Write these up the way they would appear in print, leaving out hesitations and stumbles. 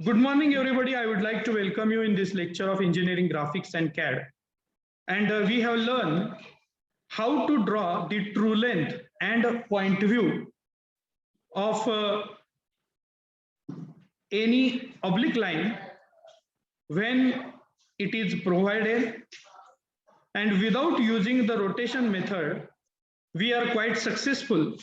Good morning, everybody. I would like to welcome you in this lecture of engineering graphics and CAD. And we have learned how to draw the true length and point view of any oblique line when it is provided. And without using the rotation method, we are quite successful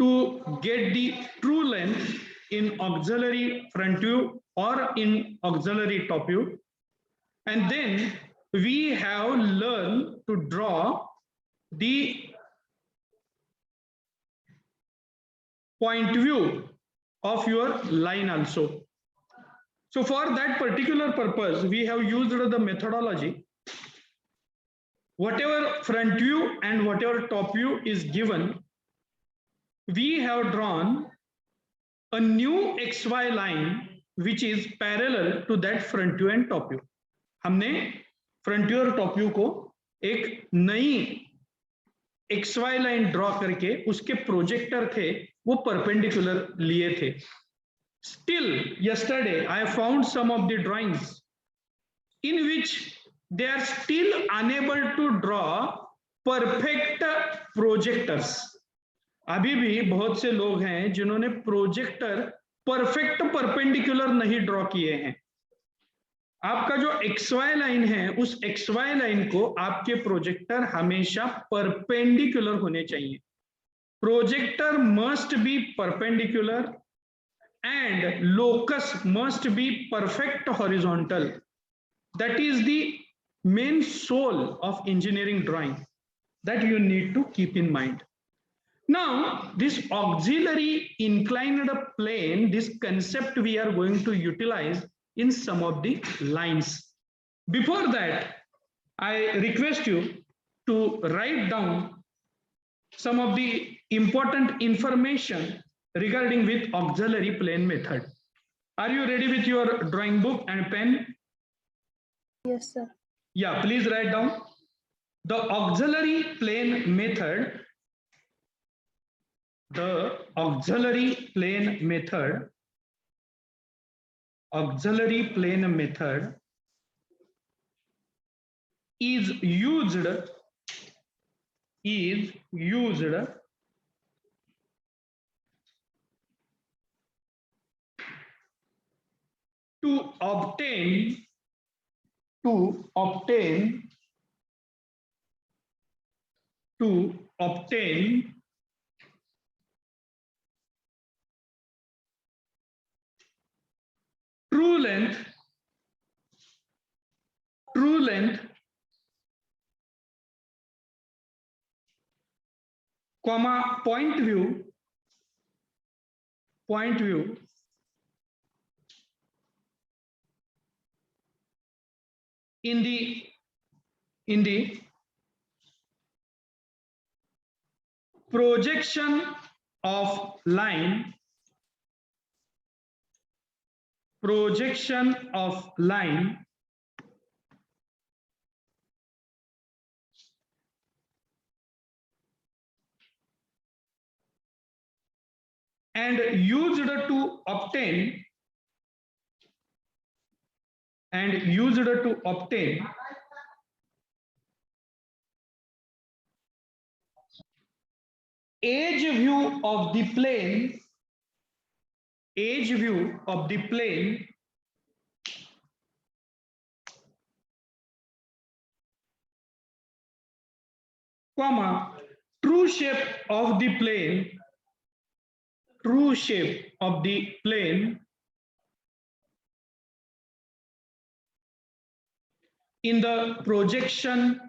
to get the true length in auxiliary front view or in auxiliary top view. And then we have learned to draw the point view of your line also. So for that particular purpose, we have used the methodology. Whatever front view and whatever top view is given, we have drawn a new XY line which is parallel to that front view and top view. हमने front view और top view को एक नई XY line draw करके उसके projector थे वो perpendicular लिए थे. Still yesterday I found some of the drawings in which they are still unable to draw perfect projectors. अभी भी बहुत से लोग हैं जिन्होंने प्रोजेक्टर परफेक्ट परपेंडिकुलर नहीं ड्रॉ किए हैं. आपका जो XY लाइन है उस XY लाइन को आपके प्रोजेक्टर हमेशा परपेंडिकुलर होने चाहिए. Projector must be perpendicular and locus must be perfect horizontal. That is the main soul of engineering drawing that you need to keep in mind. Now this auxiliary inclined plane, this concept we are going to utilize in some of the lines. Before that, I request you to write down some of the important information regarding with auxiliary plane method. Are you ready with your drawing book and pen? Yes, sir. Yeah, please write down. The auxiliary plane method, auxiliary plane method is used to obtain true length comma point view in the projection of line and used to obtain edge view of the plane comma true shape of the plane in the projection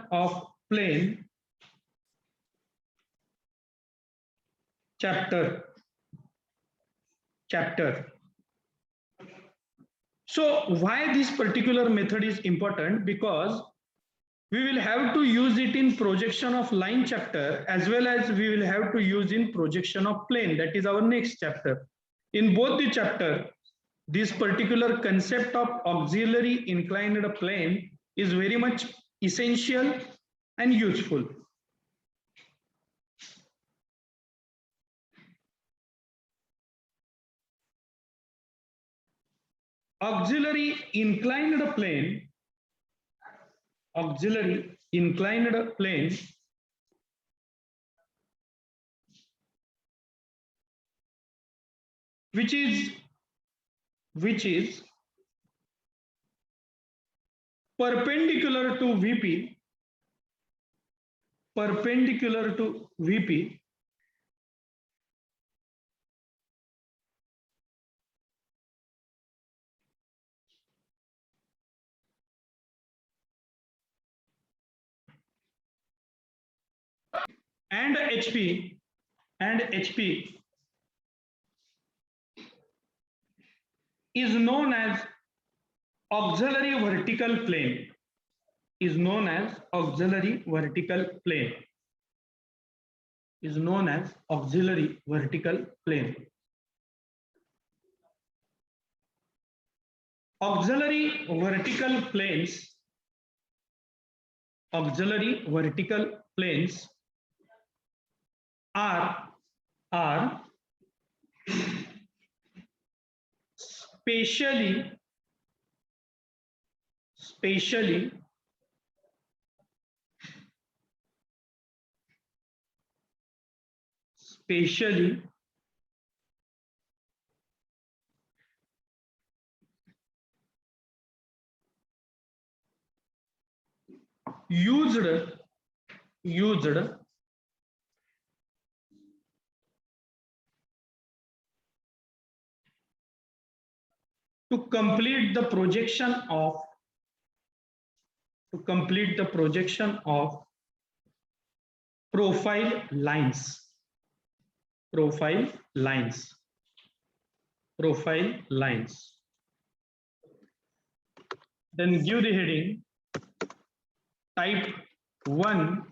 of plane chapter. So why this particular method is important? Because we will have to use it in projection of line chapter as well as we will have to use in projection of plane. That is our next chapter. In both the chapter, this particular concept of auxiliary inclined plane is very much essential and useful. Auxiliary inclined plane which is perpendicular to VP and HP is known as auxiliary vertical plane. Auxiliary vertical plane. Auxiliary vertical planes are spatially used to complete the projection of profile lines. Then give the heading type 1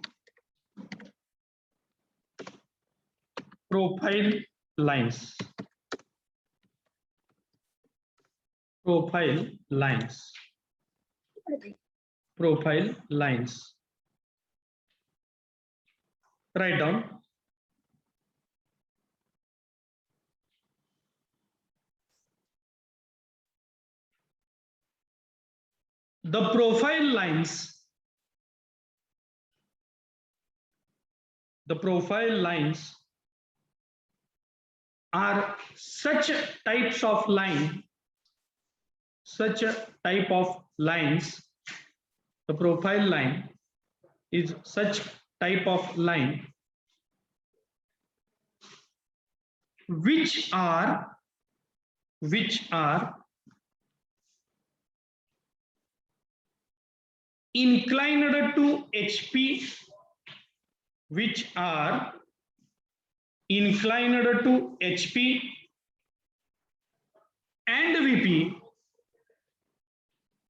profile lines. Write down. The profile lines are such types of lines. The profile line is such type of line which are inclined to HP,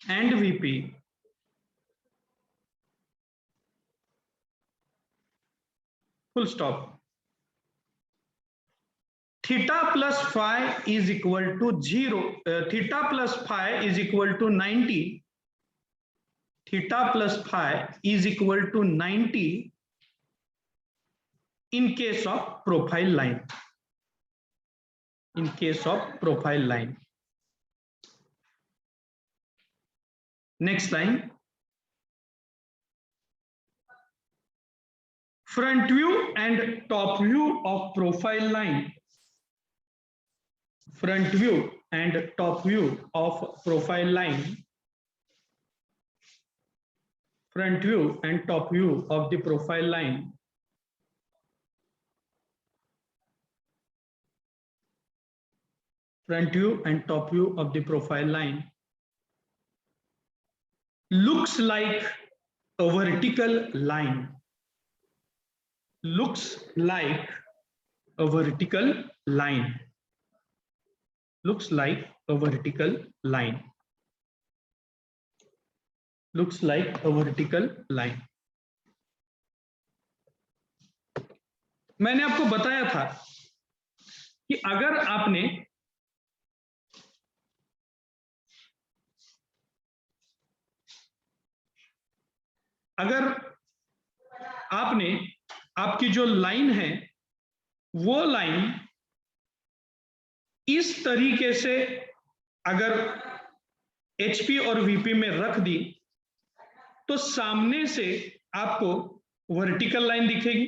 and VP full stop. Theta plus phi is equal to 0. Theta plus phi is equal to 90. Theta plus phi is equal to 90 in case of profile line. Next line. Front view and top view of profile line. Front view and top view of profile line. Front view and top view of the profile line. Front view and top view of the profile line looks like a vertical line. Looks like a vertical line. Looks like a vertical line. Looks like a vertical line. मैंने आपको बताया था कि अगर आपने अगर आपने आपकी जो लाइन है वो लाइन इस तरीके से अगर एचपी और वीपी में रख दी तो सामने से आपको वर्टिकल लाइन दिखेगी,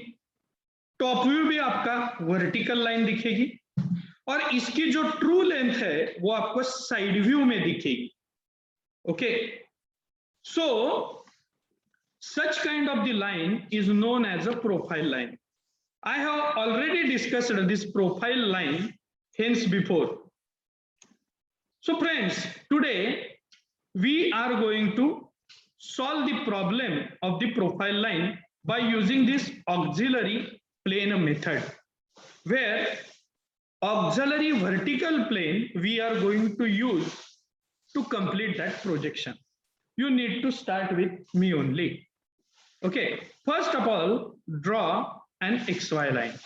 टॉप व्यू भी आपका वर्टिकल लाइन दिखेगी और इसकी जो ट्रू लेंथ है वो आपको साइड व्यू में दिखेगी. Okay, so such kind of the line is known as a profile line. I have already discussed this profile line hence before. So friends, today we are going to solve the problem of the profile line by using this auxiliary plane method, where auxiliary vertical plane we are going to use to complete that projection. You need to start with me only. Okay, first of all, draw an XY line.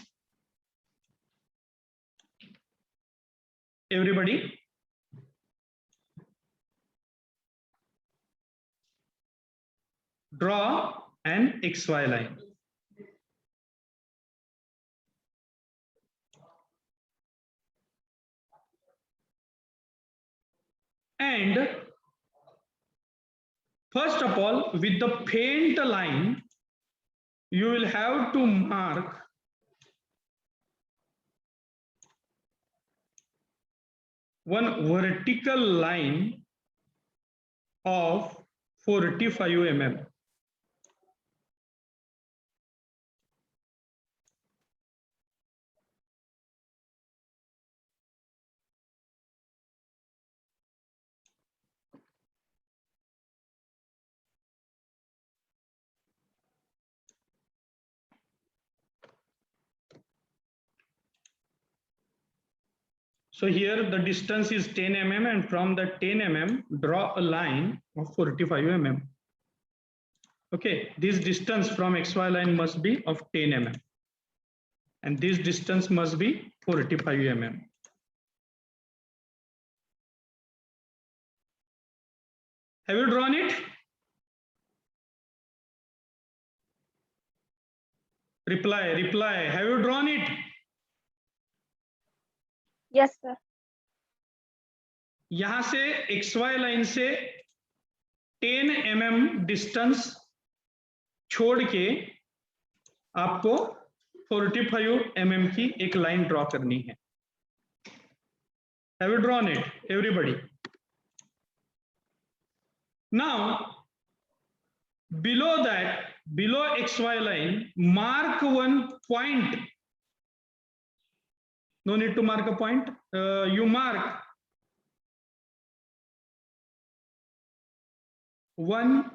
Everybody? Draw an XY line. And first of all, with the faint line, you will have to mark one vertical line of 45 mm. So here the distance is 10 mm and from the 10 mm draw a line of 45 mm. Okay, this distance from XY line must be of 10 mm and this distance must be 45 mm. Have you drawn it? Reply. Have you drawn it? Yes, sir. यहां से XY line से 10 mm distance छोड़ के आपको 45 mm की एक line draw करनी है. Have you drawn it, everybody? Now, below that, below XY line, mark one point. No need to mark a point. You mark one.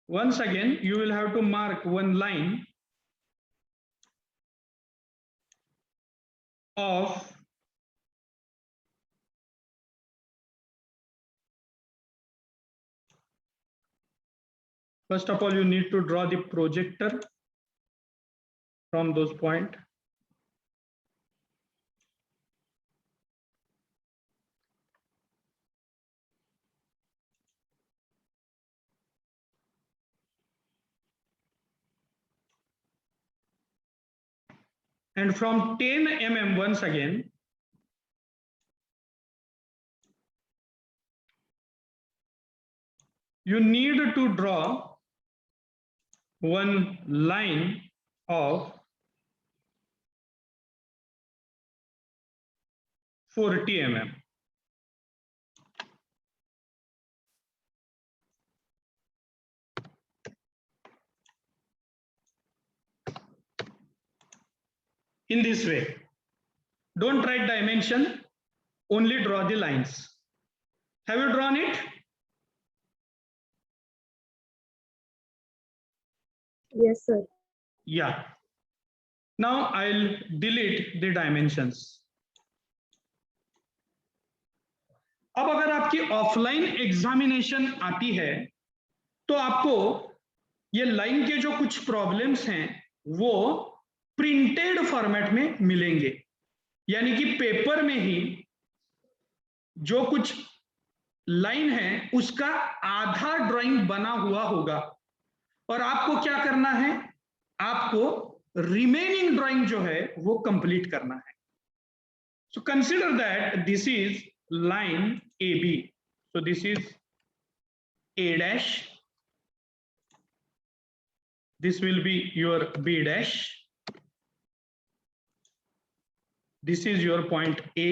Once again, you will have to mark one line of first of all, you need to draw the projector from those points. And from 10 mm once again, you need to draw one line of 40 mm. In this way, don't write dimension, only draw the lines. Have you drawn it? Yes, sir. Yeah. Now I'll delete the dimensions. अब अगर आपकी offline examination आती है तो आपको ये line के जो कुछ प्रॉब्लम्स हैं वो प्रिंटेड फॉर्मेट में मिलेंगे, यानी कि पेपर में ही जो कुछ लाइन है उसका आधा ड्राइंग बना हुआ होगा और आपको क्या करना है, आपको रिमेनिंग ड्राइंग जो है वो कंप्लीट करना है. So consider that this is line A B. So this is A dash, this will be your B dash, this is your point A,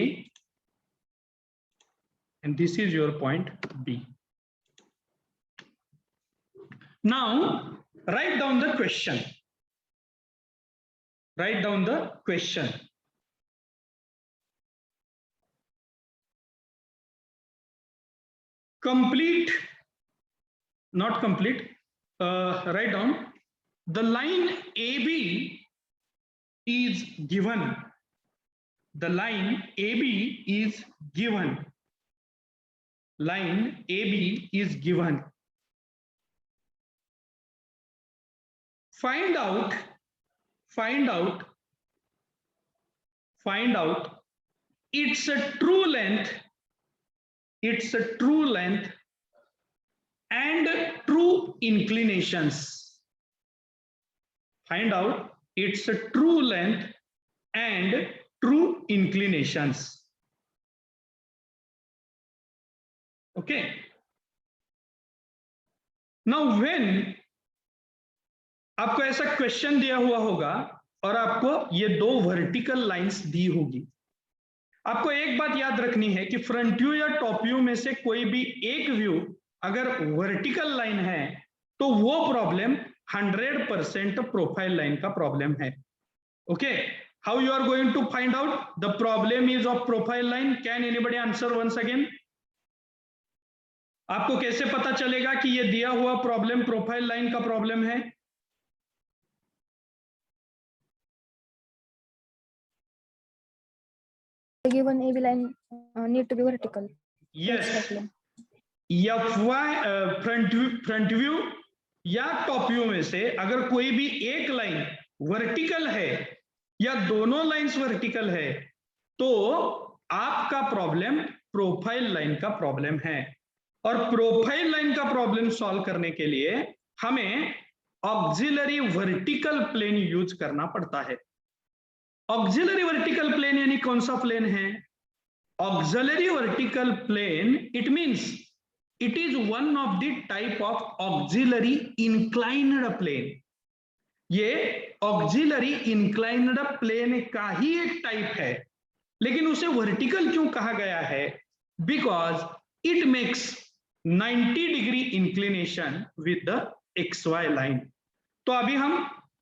and this is your point B. Now write down the question. Write down the question. Complete, not complete, write down the line AB is given. The line AB is given. Line AB is given. Find out its a true length, and true inclinations. Find out its a true length and true inclinations. Okay. Now when आपको ऐसा question दिया हुआ होगा और आपको ये दो vertical lines दी होगी, आपको एक बात याद रखनी है कि फ्रंट व्यू या टॉप व्यू में से कोई भी एक व्यू अगर वर्टिकल लाइन है तो वो प्रॉब्लम 100% प्रोफाइल लाइन का प्रॉब्लम है. Okay, how you are going to find out the problem is of profile line? Can anybody answer once again? आपको कैसे पता चलेगा कि ये दिया हुआ प्रॉब्लम प्रोफाइल लाइन का प्रॉब्लम है? Given AB line need to be vertical. Yes. Front view या टॉप व्यू में से अगर कोई भी एक लाइन वर्टिकल है या दोनों लाइंस वर्टिकल है तो आपका प्रॉब्लम प्रोफाइल लाइन का प्रॉब्लम है. और प्रोफाइल लाइन का प्रॉब्लम सॉल्व करने के लिए हमें ऑक्सिलरी वर्टिकल प्लेन यूज करना पड़ता है. ऑक्सिलरी वर्टिकल प्लेन यानी कौन सा प्लेन है? Auxiliary vertical plane, it means it is one of the type of auxiliary inclined plane. ये auxiliary inclined plane का ही एक टाइप है, लेकिन उसे वर्टिकल क्यों कहा गया है? Because it makes 90 degree inclination with the XY line. तो अभी हम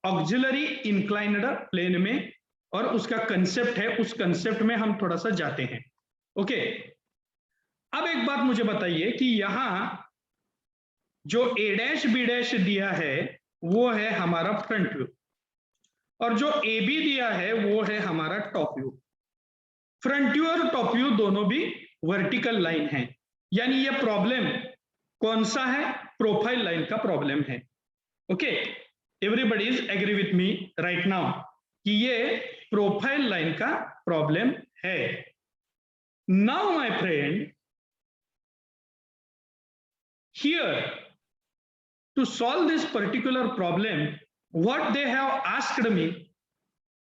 auxiliary inclined plane में और उसका कंसेप्ट है, उस कंसेप्ट में हम थोड़ा सा जाते हैं. ओके, अब एक बात मुझे बताइए कि यहां जो A डैश B डैश दिया है वो है हमारा फ्रंट व्यू और जो AB दिया है वो है हमारा टॉप व्यू. फ्रंट व्यू और टॉप व्यू दोनों भी वर्टिकल लाइन है, यानी ये प्रॉब्लम कौन सा है? प्रोफाइल लाइन का प्रॉब्लम है. Okay, everybody is agree with me right now कि ये प्रोफाइल लाइन का प्रॉब्लम है. Now my friend, here to solve this particular problem, what they have asked me,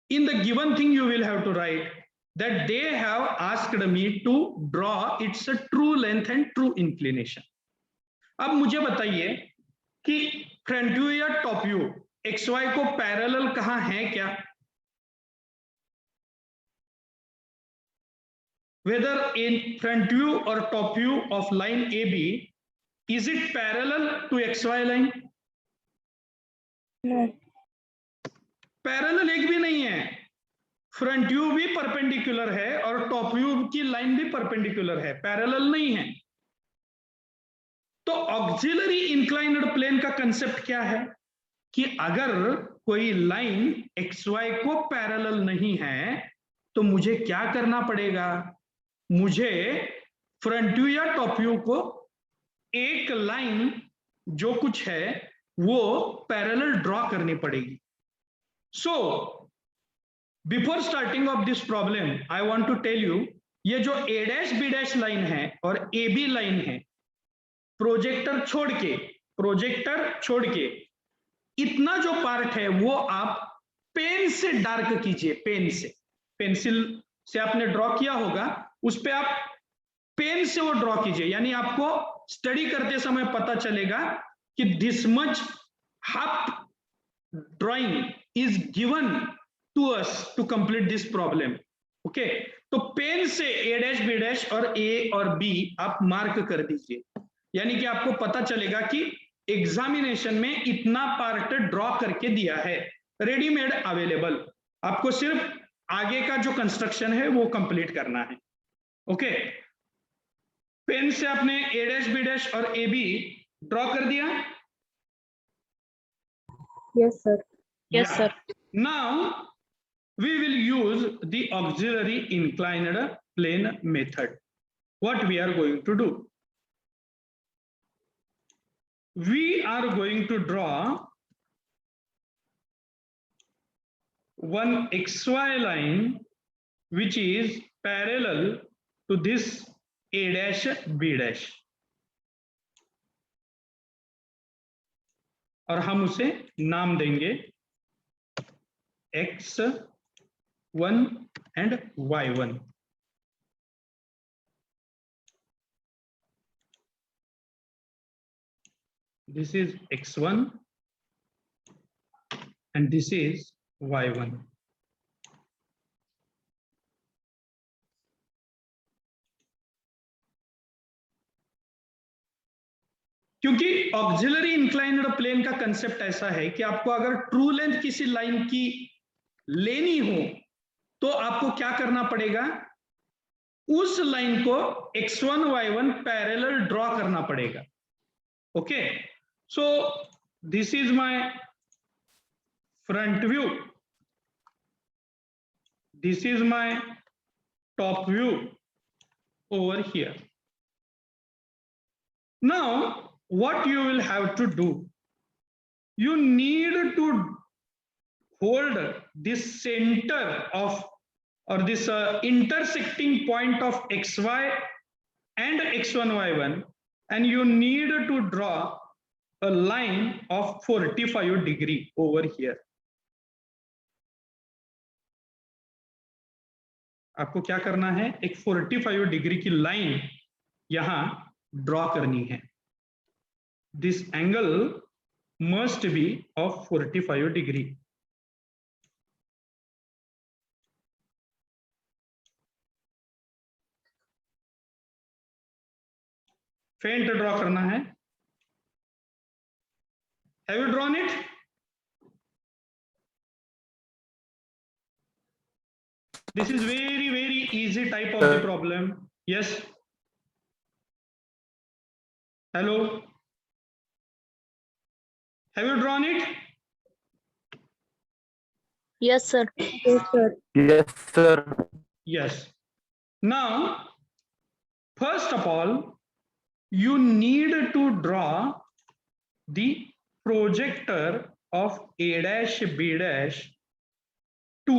in the given thing you will have to write that they have asked me to draw its a true length and true inclination. अब मुझे बताइए कि front view या top view XY को parallel कहां है क्या? Whether in front view or top view of line AB, is it parallel to XY line? No. Parallel एक भी नहीं है. फ्रंट व्यू भी परपेंडिकुलर है और टॉप व्यू की लाइन भी परपेंडिकुलर है, पैरेलल नहीं है. तो ऑक्सिलरी इंक्लाइंड प्लेन का कंसेप्ट क्या है कि अगर कोई लाइन XY को पैरेलल नहीं है तो मुझे क्या करना पड़ेगा? मुझे फ्रंट व्यू या टॉप व्यू को एक लाइन जो कुछ है वो पैरेलल ड्रॉ करनी पड़ेगी. So before starting of this problem I want to tell you ये जो A dash B dash line है और ए बी लाइन है, प्रोजेक्टर छोड़ के इतना जो पार्ट है वो आप पेन से डार्क कीजिए। पेन से, पेंसिल से आपने ड्रॉ किया होगा, उस पे आप पेन से वो ड्रॉ कीजिए, यानी आपको स्टडी करते समय पता चलेगा कि this much half drawing is given to us to complete this problem. Okay, तो पेन से ए डैश बी डैश और ए और बी आप मार्क कर दीजिए, यानी कि आपको पता चलेगा कि एग्जामिनेशन में इतना पार्ट ड्रॉ करके दिया है, रेडीमेड अवेलेबल, आपको सिर्फ आगे का जो कंस्ट्रक्शन है वो कंप्लीट करना है। ओके, पेन से आपने ए डैश बी डैश और ए बी ड्रॉ कर दिया। Yes, sir. Yes, sir. Now we will use the auxiliary inclined plane method. What we are going to do? We are going to draw one XY line which is parallel to this A dash B dash, और हम उसे नाम देंगे X1 and Y1. This is X1 and this is Y1. क्योंकि auxiliary inclined plane का concept ऐसा है कि आपको अगर ट्रू लेंथ किसी लाइन की लेनी हो तो आपको क्या करना पड़ेगा, उस लाइन को x1 y1 पैरेलल ड्रॉ करना पड़ेगा। Okay, so this is my front view, this is my top view over here. Now what you will have to do, you need to hold this center of, or this intersecting point of xy and x1 y1, and you need to draw a line of 45 degree over here. आपको क्या करना है, एक 45 degree की line यहां draw करनी है। This angle must be of 45 degree. फेंट ड्रॉ करना है। Have you drawn it? This is very easy type of the problem. Yes. Hello. Have you drawn it? Yes, sir. Yes, sir. Yes, sir. Yes. Now, first of all, you need to draw the projector of A dash B dash to,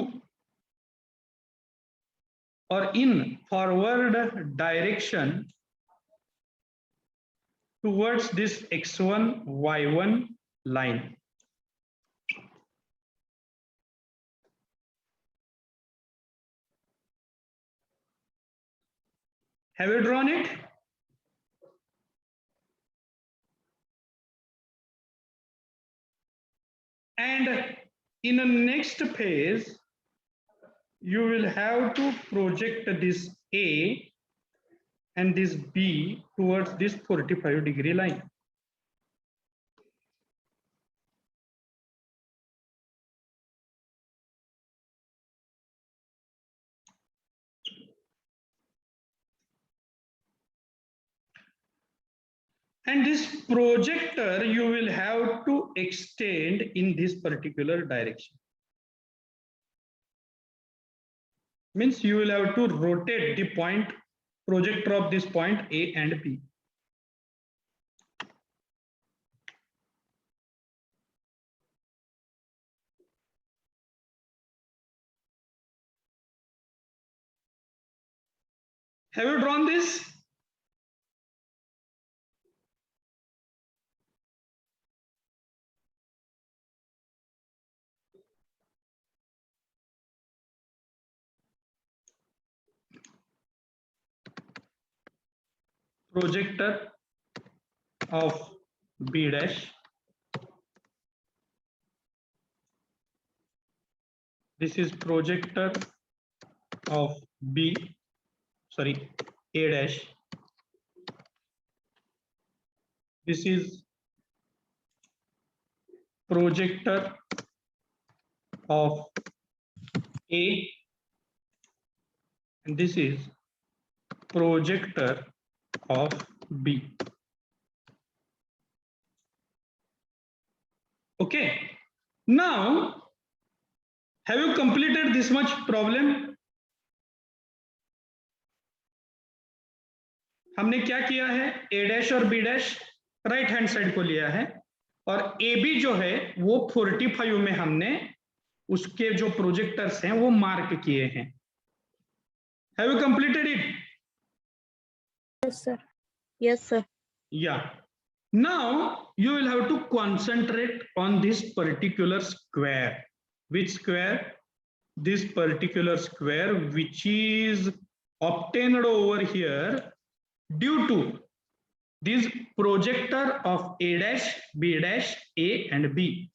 or in forward direction towards this x1 y1 line. Have you drawn it? And in the next phase, you will have to project this A and this B towards this 45 degree line. And this projector you will have to extend in this particular direction. Means you will have to rotate the point, projector of this point A and B. Have you drawn this? Projector of B dash. This is projector of A dash. This is projector of A, and this is projector of B. Okay, now have you completed this much problem? हमने क्या किया है, A dash और B dash right hand side को लिया है, और AB जो है वो 45 में हमने उसके जो प्रोजेक्टर्स हैं वो मार्क किए हैं. Have you completed it? Yes, sir. Yes, sir. Yeah. Now you will have to concentrate on this particular square. Which square? This particular square, which is obtained over here due to this projector of A dash, B dash, A and B.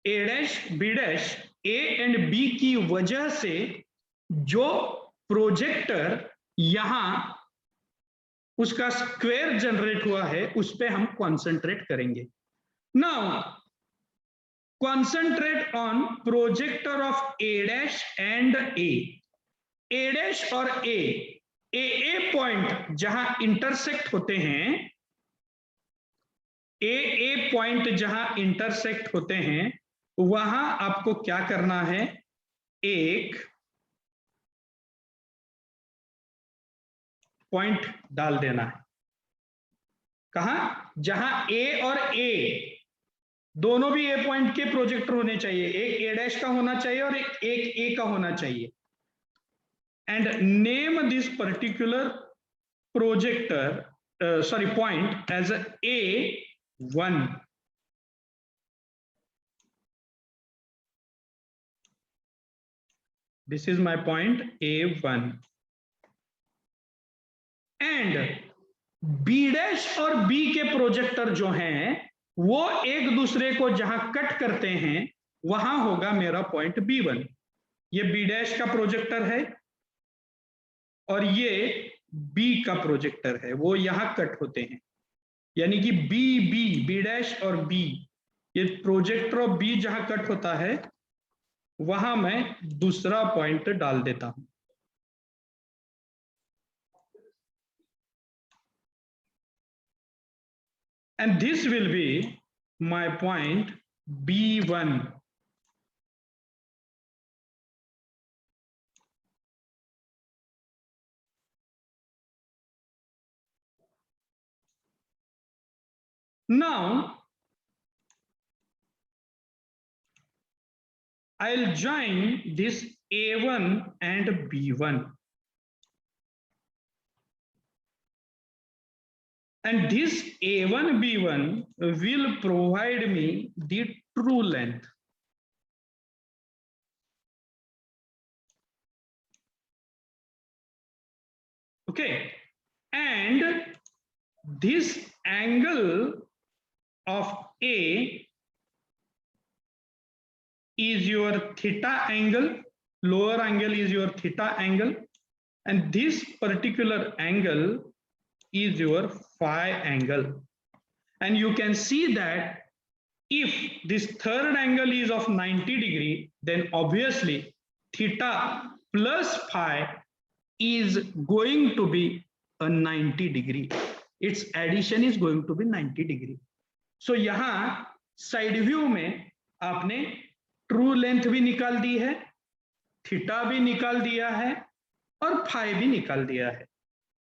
A dash, B dash, A and B की वजह से जो projector यहां उसका square generate हुआ है उस पे हम कॉन्सेंट्रेट करेंगे. Now concentrate on projector off A dash and A dash और A पॉइंट जहां इंटरसेक्ट होते हैं, A पॉइंट जहां इंटरसेक्ट होते हैं वहां आपको क्या करना है, एक पॉइंट डाल देना है. कहां? जहां A और A दोनों भी A पॉइंट के प्रोजेक्टर होने चाहिए, एक A डैश का होना चाहिए और एक A का होना चाहिए. And name this particular projector point as A1. This is my point A1. And B dash और B के प्रोजेक्टर जो हैं वो एक दूसरे को जहां कट करते हैं वहां होगा मेरा पॉइंट B1. ये B डैश का प्रोजेक्टर है और ये B का प्रोजेक्टर है, वो यहां कट होते हैं, यानी कि B डैश और B, ये प्रोजेक्टर ऑफ B जहां कट होता है वहां मैं दूसरा पॉइंट डाल देता हूं. And this will be my point B1. Now I'll join this A1 and B1. And this A1, B1 will provide me the true length. Okay, and this angle of A is your theta angle, lower angle is your theta angle, and this particular angle is your phi angle. And you can see that if this third angle is of 90 degree, then obviously theta plus phi is going to be a 90 degree. Its addition is going to be 90 degree. So यहाँ side view में आपने true length भी निकाल दी है, theta भी निकाल दिया है और फाई भी निकाल दिया है.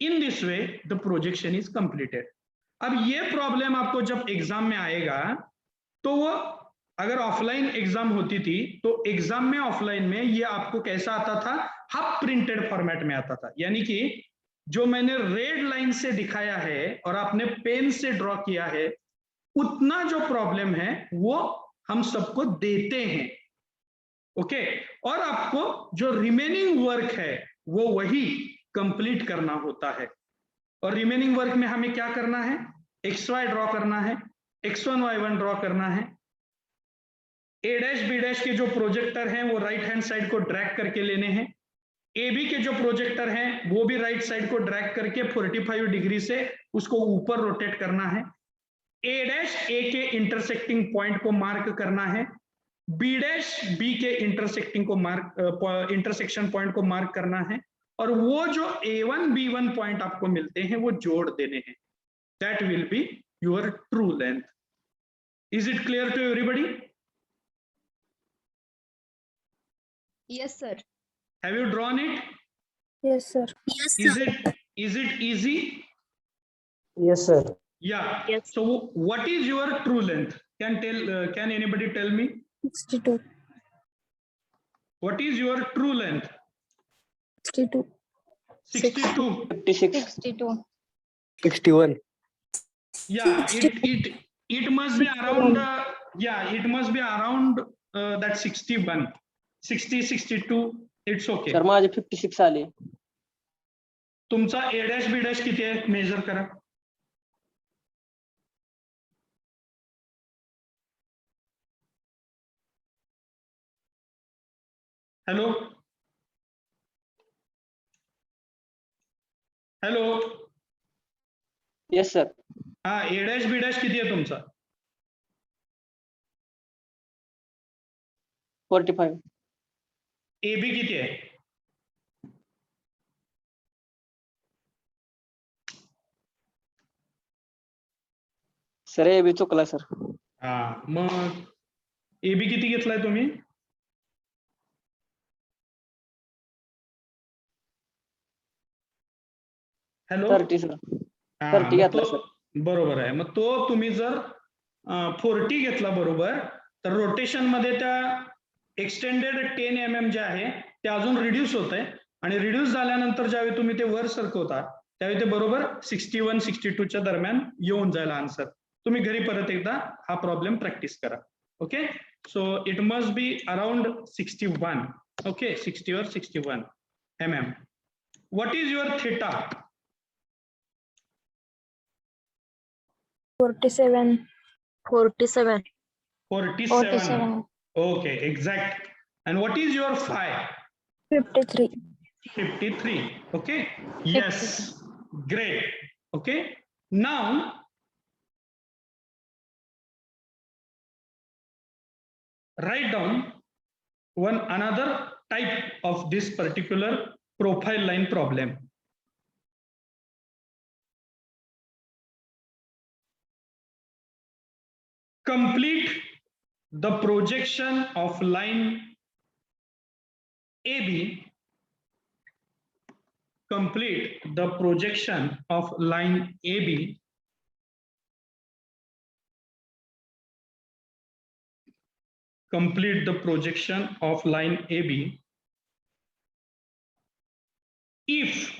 In this way the projection is completed. अब ये प्रॉब्लम आपको जब एग्जाम में आएगा तो वो अगर ऑफलाइन एग्जाम होती थी तो एग्जाम में ऑफलाइन में ये आपको कैसा आता था, हाफ प्रिंटेड फॉर्मेट में आता था, यानी कि जो मैंने रेड लाइन से दिखाया है और आपने पेन से ड्रॉ किया है, उतना जो प्रॉब्लम है वो हम सबको देते हैं। ओके, और आपको जो रिमेनिंग वर्क है वो वही कंप्लीट करना होता है। और रिमेनिंग वर्क में हमें क्या करना है? एक्स वाई ड्रॉ करना है, x1 y1 ड्रॉ करना है, ए डैश बी डैश के जो प्रोजेक्टर हैं वो राइट हैंड साइड को ड्रैग करके लेने हैं, ए बी के जो प्रोजेक्टर हैं वो भी राइट साइड को ड्रैग करके 45 डिग्री से उसको ऊपर रोटेट करना है, ए डैश ए के इंटरसेक्टिंग पॉइंट को मार्क करना है, बी डैश बी के इंटरसेक्शन पॉइंट को मार्क करना है, और वो जो A1 B1 पॉइंट आपको मिलते हैं वो जोड़ देने हैं। That will be your true length. Is it clear to everybody? Yes, sir. Have you drawn it? Yes, sir. Yes, Is it easy? Yes, sir. Yeah. Yes. So what is your true length? Can anybody tell me 62. what is your true length? 62. 62. 56, 62. 61. Yeah, it must be around it must be around that 61, 60, 62. It's okay. Sir माझे 56 आले. तुमचा A dash B dash किती आहे? Major करा. Hello hello, Yes, sir. हा A dash B dash किती आहे तुमचा? 45. AB किती आहे? सर हे बी चुकला सर. हा, मग AB किती घेतलाय तुम्ही? Hello, 30 sir. हा, 30 मग घेतला तो सर. बरोबर आहे. मग तो तुम्ही जर 40 घेतला बरोबर, तर रोटेशन मध्ये त्या एक्सटेंडेड 10 mm जे आहे ते अजून रिड्यूस होत आहे, आणि रिड्यूस झाल्यानंतर ज्यावेळी तुम्ही ते वर सरकवता त्यावेळी ते बरोबर 61 62 च्या दरम्यान येऊन जाईल आन्सर. तुम्ही घरी परत एकदा हा प्रॉब्लेम प्रॅक्टिस करा. Okay, so it must be around 61. Okay, 60 or 61 mm. What is your theta? 47. 47. 47. Okay, exact. And what is your phi? 53. 53. Okay. Yes. Great. Okay. Now write down another type of this particular profile line problem. Complete the projection of line AB. Complete the projection of line AB complete the projection of line AB if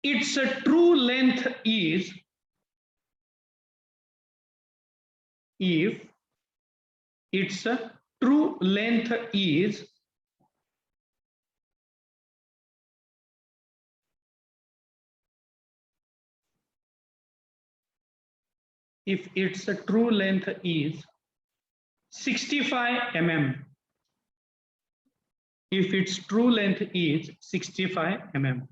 its true length is if its true length is if its true length is 65 mm. If its true length is 65 mm.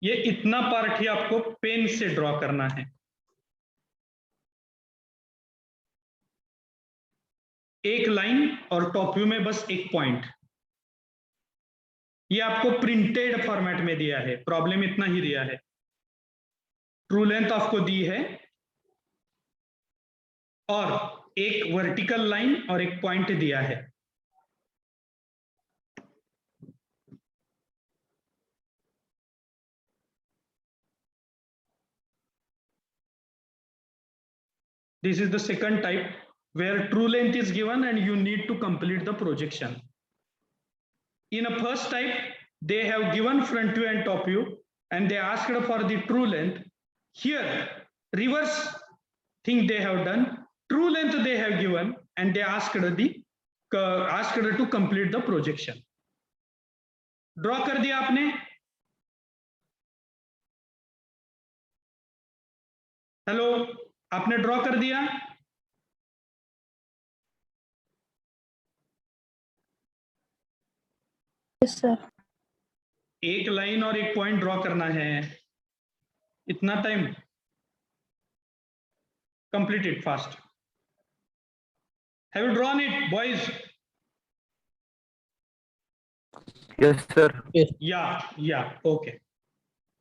ये इतना part ही आपको pen से draw करना है. एक line और top view में बस एक पॉइंट। ये आपको प्रिंटेड फॉर्मेट में दिया है, प्रॉब्लम इतना ही दिया है। ट्रू लेंथ आपको दी है और एक वर्टिकल लाइन और एक पॉइंट दिया है। This is the second type where true length is given and you need to complete the projection. In a first type, they have given front view and top view and they asked for the true length. Here, reverse thing they have done, true length they have given and they asked to complete the projection. Draw कर दिया आपने? Hello, आपने draw कर दिया? Yes, sir. एक line और एक point draw करना है, इतना time? Complete it fast. Have you drawn it boys? Yes, sir. Yeah, okay.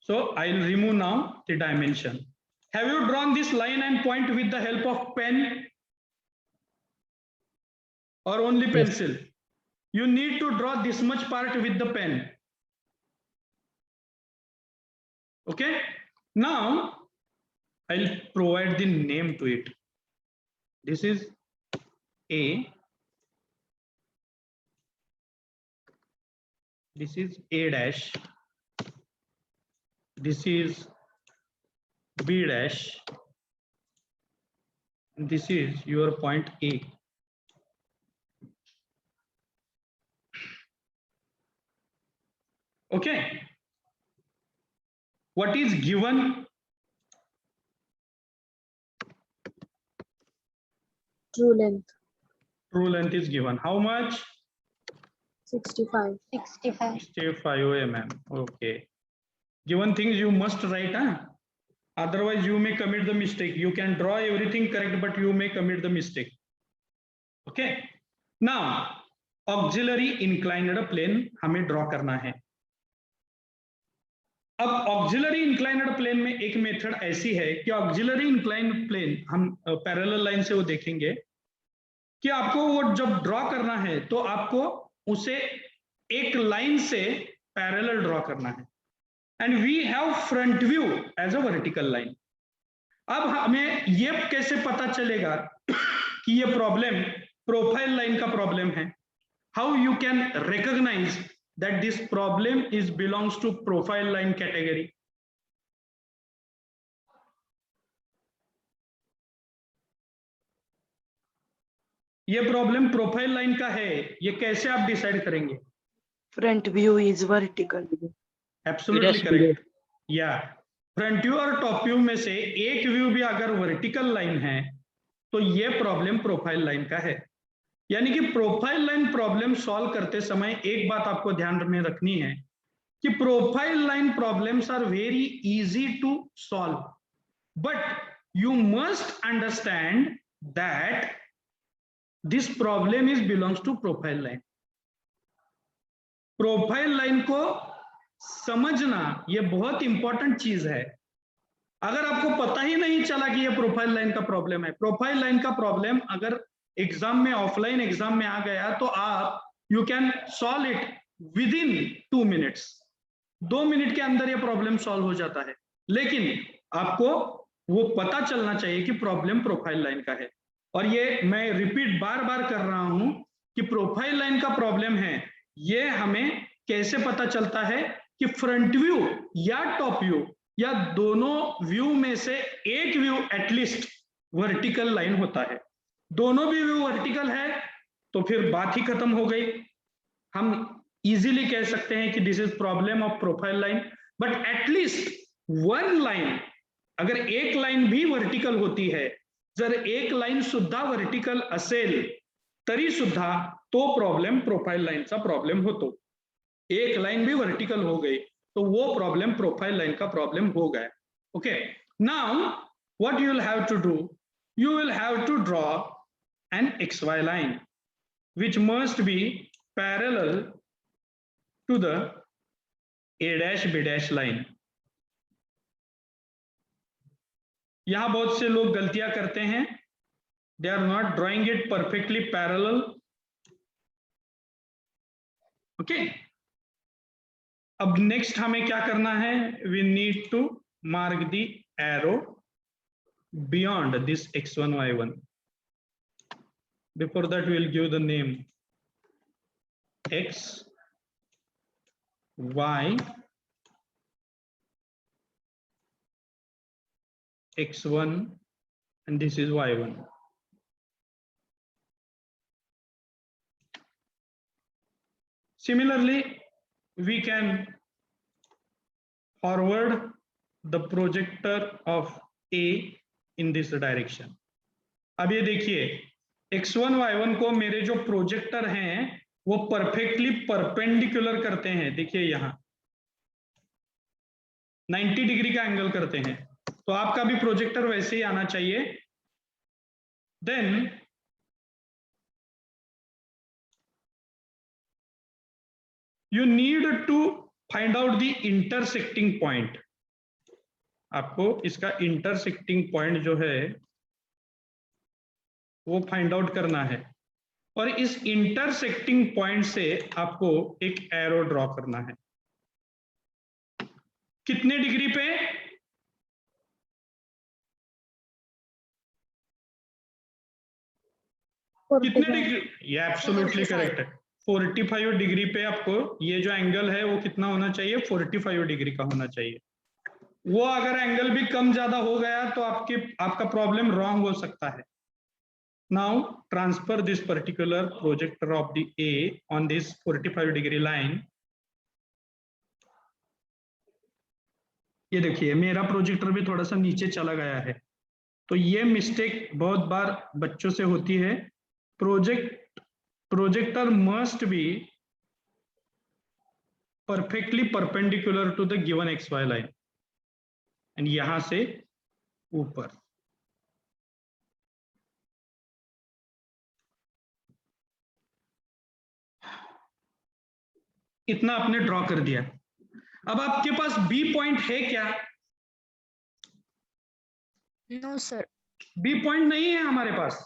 So I'll remove now the dimension. Have you drawn this line and point with the help of pen or only pencil? You need to draw this much part with the pen. Okay, now I'll provide the name to it. This is A. This is A dash. This is B dash. And this is your point A. Okay. What is given? True length True length is given. How much? 65. 65. 65 mm. Okay. Given things you must write, huh? Otherwise you may commit the mistake. You can draw everything correct, but you may commit the mistake. Okay. Now auxiliary inclined plane हमें draw करना है। अब auxiliary inclined plane में एक method ऐसी है कि auxiliary inclined plane हम पैरेलल लाइन से वो देखेंगे कि आपको वो जब ड्रॉ करना है तो आपको उसे एक लाइन से पैरेलल ड्रॉ करना है and we have front view as a vertical line. अब हमें ये कैसे पता चलेगा कि ये प्रॉब्लम प्रोफाइल लाइन का प्रॉब्लम है? How you can recognise that this problem is belongs to profile line category? ये प्रॉब्लम प्रोफाइल लाइन का है, ये कैसे आप डिसाइड करेंगे? Front view is vertical. Absolutely correct. या फ्रंट व्यू और टॉप व्यू में से एक व्यू भी अगर वर्टिकल लाइन है तो ये प्रॉब्लम प्रोफाइल लाइन का है। यानी कि प्रोफाइल लाइन प्रॉब्लम सॉल्व करते समय एक बात आपको ध्यान में रखनी है कि profile line problems are very easy to solve, but you must understand that this problem is belongs to profile line. Profile line को समझना ये बहुत इंपॉर्टेंट चीज है। अगर आपको पता ही नहीं चला कि ये प्रोफाइल लाइन का प्रॉब्लम है, प्रोफाइल लाइन का प्रॉब्लम अगर एग्जाम में, ऑफलाइन एग्जाम में आ गया तो आप you can solve it with in 2 minutes. 2 minute के अंदर ये प्रॉब्लम सॉल्व हो जाता है, लेकिन आपको वो पता चलना चाहिए कि प्रॉब्लम प्रोफाइल लाइन का है। और ये मैं रिपीट बार बार कर रहा हूं कि प्रोफाइल लाइन का प्रॉब्लम है, ये हमें कैसे पता चलता है कि फ्रंट व्यू या टॉप व्यू या दोनों व्यू में से एक व्यू एटलीस्ट वर्टिकल लाइन होता है। दोनों भी व्यू वर्टिकल है तो फिर बात ही खत्म हो गई। हम इजीली कह सकते हैं कि this is problem of profile line, but at least one line, अगर एक लाइन भी वर्टिकल होती है, जर एक लाइन सुद्धा वर्टिकल असेल तरी सुद्धा तो प्रॉब्लम प्रोफाइल लाइनचा प्रॉब्लम होतो। एक लाइन भी वर्टिकल हो गई तो वो प्रॉब्लम प्रोफाइल लाइन का प्रॉब्लम हो गया। Okay, now what you will have to do, you will have to draw an XY line. which must be parallel to the A dash B dash line. यहां बहुत से लोग गलतियां करते हैं, they are not drawing it perfectly parallel. Okay, अब next हमें क्या करना है, we need to mark the arrow beyond this x1 y1. Before that we will give the name x y x1 and this is y1. Similarly, we can forward the projector of A in this direction. अब ये देखिए x1 y1 को मेरे जो projector हैं वो perfectly perpendicular करते हैं, देखिए यहां 90 डिग्री का एंगल करते हैं, तो आपका भी प्रोजेक्टर वैसे ही आना चाहिए. Then you need to find out the intersecting point. आपको इसका intersecting point जो है वो फाइंड आउट करना है, और इस intersecting point से आपको एक एरो ड्रॉ करना है. कितने डिग्री पे, कितने डिग्री, ये एब्सोल्युटली करेक्ट है. 45 डिग्री पे आपको ये जो एंगल है वो कितना होना चाहिए, 45 डिग्री का होना चाहिए. वो अगर एंगल भी कम ज्यादा हो गया तो आपका प्रॉब्लम रॉन्ग हो सकता है. Now transfer this particular projector off the A on this 45 degree line. ये देखिए मेरा प्रोजेक्टर भी थोड़ा सा नीचे चला गया है, तो ये मिस्टेक बहुत बार बच्चों से होती है. projector must be perfectly perpendicular to the given xy line and यहां से ऊपर. इतना आपने ड्रॉ कर दिया. अब आपके पास बी पॉइंट है क्या? No sir. बी पॉइंट नहीं है हमारे पास,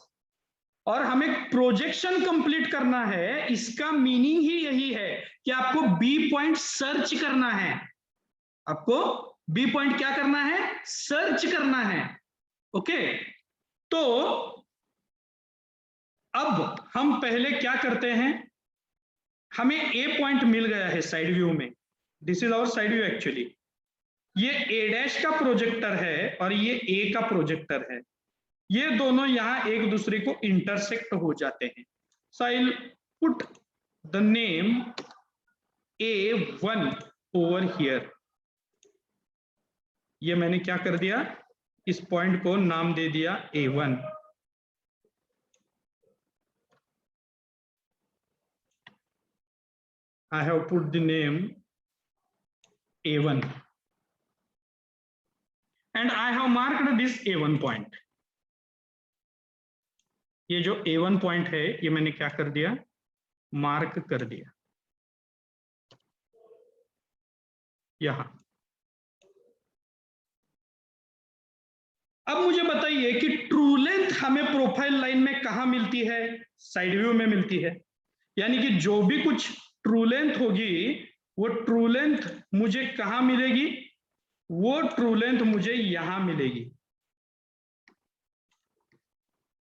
और हमें प्रोजेक्शन कंप्लीट करना है. इसका मीनिंग ही यही है कि आपको बी पॉइंट सर्च करना है. आपको बी पॉइंट क्या करना है, सर्च करना है. ओके, तो अब हम पहले क्या करते हैं, हमें ए पॉइंट मिल गया है साइड व्यू में. This is our side view actually. ये ए डैश का प्रोजेक्टर है और ये ए का प्रोजेक्टर है. ये दोनों यहां एक दूसरे को इंटरसेक्ट हो जाते हैं. So I will put the name A1 over here. ये मैंने क्या कर दिया, इस पॉइंट को नाम दे दिया A1. I have put the name A1 and I have marked this A1 point. ये जो A1 पॉइंट है ये मैंने क्या कर दिया, मार्क कर दिया यहां. अब मुझे बताइए कि ट्रू लेंथ हमें प्रोफाइल लाइन में कहां मिलती है, साइड व्यू में मिलती है. यानी कि जो भी कुछ ट्रू लेंथ होगी वो ट्रू लेंथ मुझे कहां मिलेगी, वो ट्रू लेंथ मुझे यहां मिलेगी.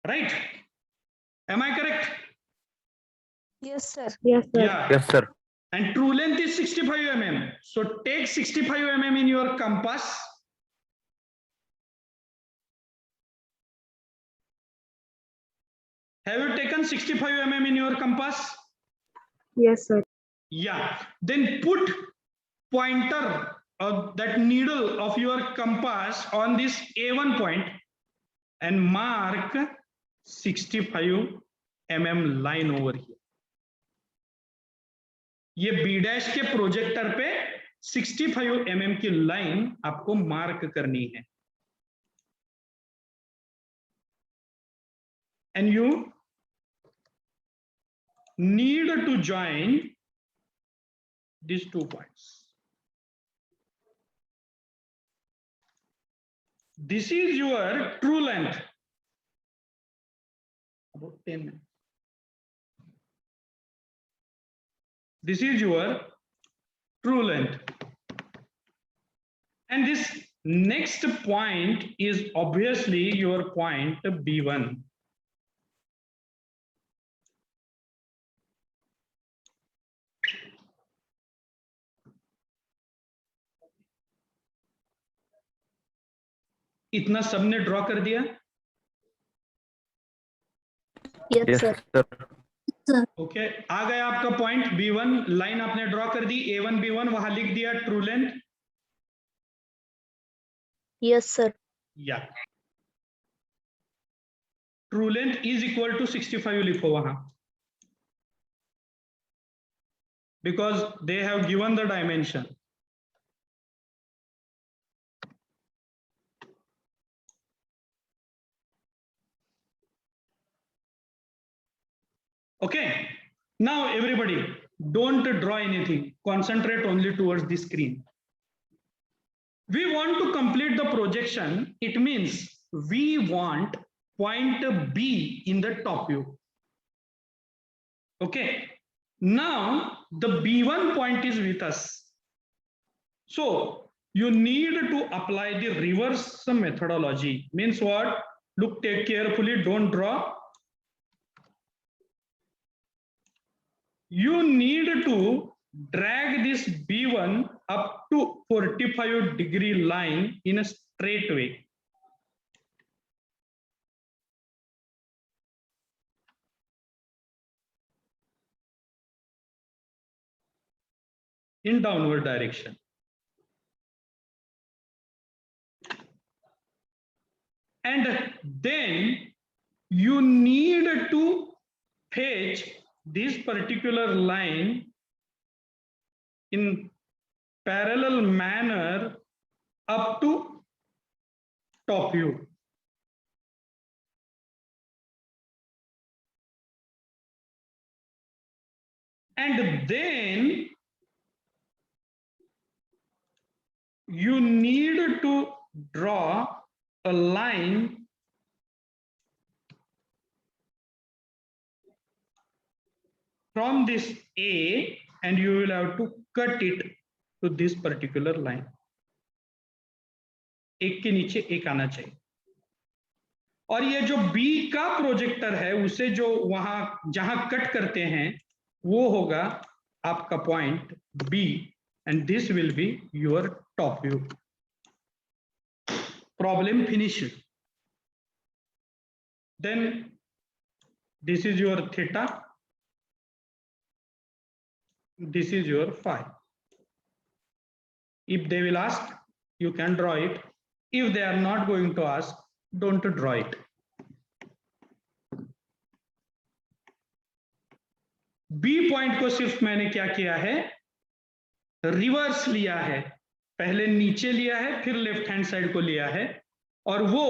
Right? Am I correct? Yes sir. Yes, sir. Yeah. Yes, sir. And true length is 65 mm. So take 65 mm in your compass. Have you taken 65 mm in your compass? Yes, sir. Yeah. Then put pointer of that needle of your compass on this A1 point and mark 65 mm line over here. ये B dash के projector पे 65 mm की line आपको mark करनी है. And you need to join these 2 points. This is your true length. About 10 minutes. This is your true length. And this next point is obviously your point B1. इतना सबने draw कर दिया? Yes, Yes, sir. sir. Okay, आ गया आपका point B1, line आपने draw कर दी, A1 B1 वहां लिख दिया ट्रू लेंथ. Yes, sir. या true length is equal to 65 लिखो वहां, because they have given the dimension. Okay, now everybody don't draw anything, concentrate only towards the screen. We want to complete the projection. It means we want point B in the top view. Okay, now the B1 point is with us. So you need to apply the reverse methodology. Means what? Look, take carefully, don't draw. You need to drag this B1 up to 45-degree line in a straight way. In downward direction. And then you need to fetch this particular line in parallel manner up to top view. And then you need to draw a line from this A, and you will have to cut it to this particular line. एक के नीचे एक आना चाहिए. और ये जो B का प्रोजेक्टर है उसे जो वहां जहां कट करते हैं वो होगा आपका point B, and this will be your top view. Problem finished. Then this is your theta. This is your phi. If they will ask, you can draw it. If they are not going to ask, don't draw it. B point को सिर्फ मैंने क्या किया है, reverse लिया है. पहले नीचे लिया है, फिर लेफ्ट हैंड साइड को लिया है, और वो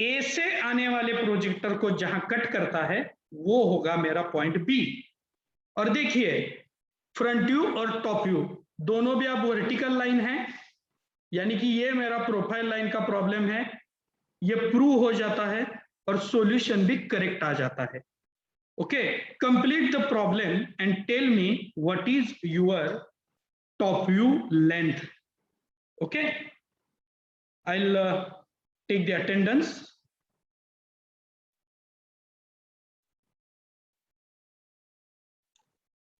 A से आने वाले प्रोजेक्टर को जहां कट करता है वो होगा मेरा पॉइंट B. और देखिए फ्रंट व्यू और टॉप व्यू दोनों भी आप वर्टिकल लाइन है, यानी कि ये मेरा प्रोफाइल लाइन का प्रॉब्लम है, ये प्रूव हो जाता है और सॉल्यूशन भी करेक्ट आ जाता है. Okay, complete the problem and tell me what is your top view length. Okay, I will take the attendance.